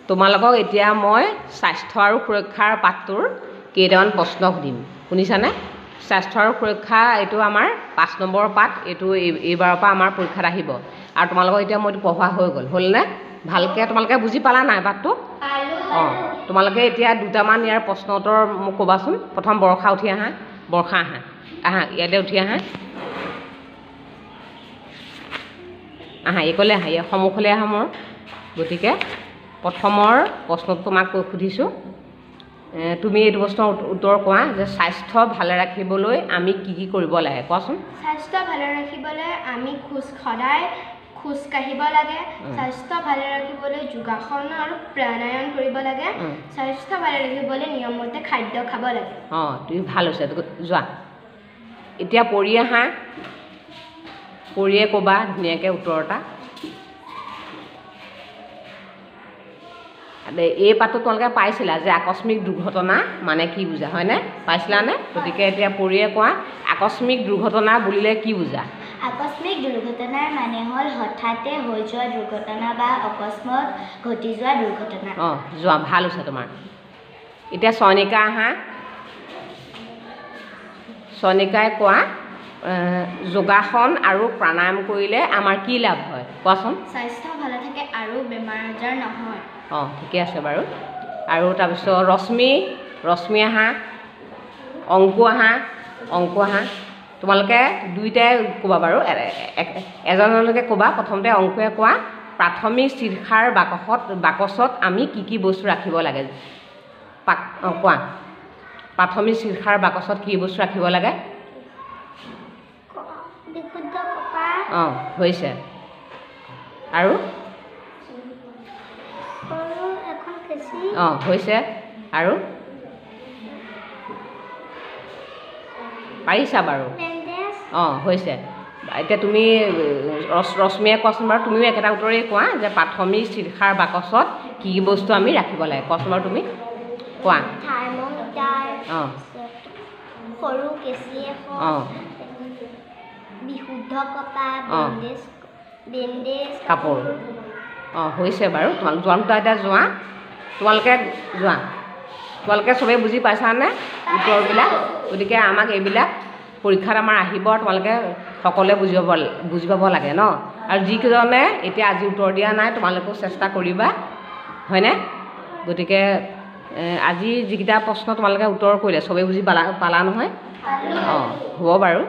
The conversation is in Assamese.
তোমালোকক এতিয়া মই স্বাস্থ্য আৰু সুৰক্ষাৰ পাঠটোৰ কেইটামান প্ৰশ্ন সুধিম শুনিছানে স্বাস্থ্য আৰু সুৰক্ষা এইটো আমাৰ 5 নম্বৰ পাঠ এইটো এইবাৰৰ পৰা আমাৰ পৰীক্ষাত আহিব আৰু তোমালোকক এতিয়া মই পঢ়া হৈ গ'ল হ'লনে ভালকৈ তোমালোকে বুজি পালা নাই পাঠটো তোমালোকে এতিয়া দুটামান ইয়াৰ প্ৰশ্ন উত্তৰ মোক ক'বাচোন প্ৰথম বৰষা উঠি আহা ইয়াতে উঠি আহা এইকলে আহা ইয়াৰ সন্মুখলৈ আহা মোৰ গতিকে প্ৰথমৰ প্ৰশ্নটো তোমাক সুধিছোঁ তুমি এইটো প্ৰশ্নৰ উত্তৰ কোৱা যে স্বাস্থ্য ভালে ৰাখিবলৈ আমি কি কৰিব লাগে কোৱাচোন স্বাস্থ্য ভালে ৰাখিবলৈ আমি সদায় খোজ কাঢ়িব লাগে স্বাস্থ্য ভালে ৰাখিবলৈ যোগাসন আৰু প্ৰাণায়াম কৰিব লাগে স্বাস্থ্য ভালে ৰাখিবলৈ নিয়মমতে খাদ্য খাব লাগে তুমি ভাল হৈছে যোৱা এতিয়া পঢ়ি আহা পঢ়িয়ে ক'বা ধুনীয়াকৈ উত্তৰ এটা এই পাঠটো তোমালোকে পাইছিলা যে আকস্মিক দুৰ্ঘটনা মানে কি বুজা হয়নে পাইছিলানে গতিকে এতিয়া পঢ়িয়ে কোৱা আকস্মিক দুৰ্ঘটনা বুলিলে কি বুজা আকস্মিক দুৰ্ঘটনাৰ মানে হ'ল হঠাতে হৈ যোৱা দুৰ্ঘটনা বা অকস্মাত ঘটি যোৱা দুৰ্ঘটনা যোৱা ভাল হৈছে তোমাৰ এতিয়া চয়নিকা আহা চয়নিকাই কোৱা যোগাসন আৰু প্ৰাণায়াম কৰিলে আমাৰ কি লাভ হয় কোৱাচোন স্বাস্থ্য ভালে থাকে আৰু বেমাৰ আজাৰ নহয় ঠিকে আছে বাৰু আৰু তাৰপিছত ৰশ্মি আহা অংকু আহা তোমালোকে দুইটাই ক'বা বাৰু এজনলৈকে ক'বা প্ৰথমতে অংকুৱে কোৱা প্ৰাথমিক শিক্ষাৰ বাকচত আমি কি বস্তু ৰাখিব লাগে কোৱা প্ৰাথমিক শিক্ষাৰ বাকচত কি বস্তু ৰাখিব লাগে হৈছে আৰু হৈছে আৰু পাৰিছা বাৰু হৈছে এতিয়া তুমি ৰশ্মিয়ে কোৱাচোন বাৰু তুমিও একেটা উত্তৰেই কোৱা যে প্ৰাথমিক শিক্ষাৰ বাকচত কি বস্তু আমি ৰাখিব লাগে কোৱাচোন বাৰু তুমি কোৱা কাপোৰ হৈছে বাৰু তোমালোকে এতিয়া যোৱা তোমালোকে চবেই বুজি পাইছানে উত্তৰবিলাক গতিকে আমাক এইবিলাক পৰীক্ষাত আমাৰ আহিব তোমালোকে সকলোৱে বুজি পাব লাগে ন আৰু যিকেইজনে এতিয়া আজি উত্তৰ দিয়া নাই তোমালোকেও চেষ্টা কৰিবা হয়নে গতিকে আজি যিকেইটা প্ৰশ্ন তোমালোকে উত্তৰ কৰিলে চবেই বুজি পালা নহয় হ'ব বাৰু